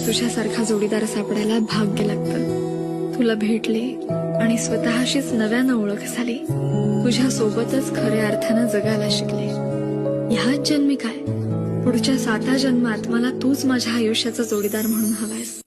तुझ्यासारखा जोडीदार सापडायला भाग्य लागतं. तुला भेटले आणि स्वतःशीच नव्यानं ओळख झाली. तुझ्या सोबतच खऱ्या अर्थानं जगायला शिकले. ह्याच जन्मी काय, पुढच्या 7 जन्मात मला तूच माझ्या आयुष्याचा जोडीदार म्हणून हवायस.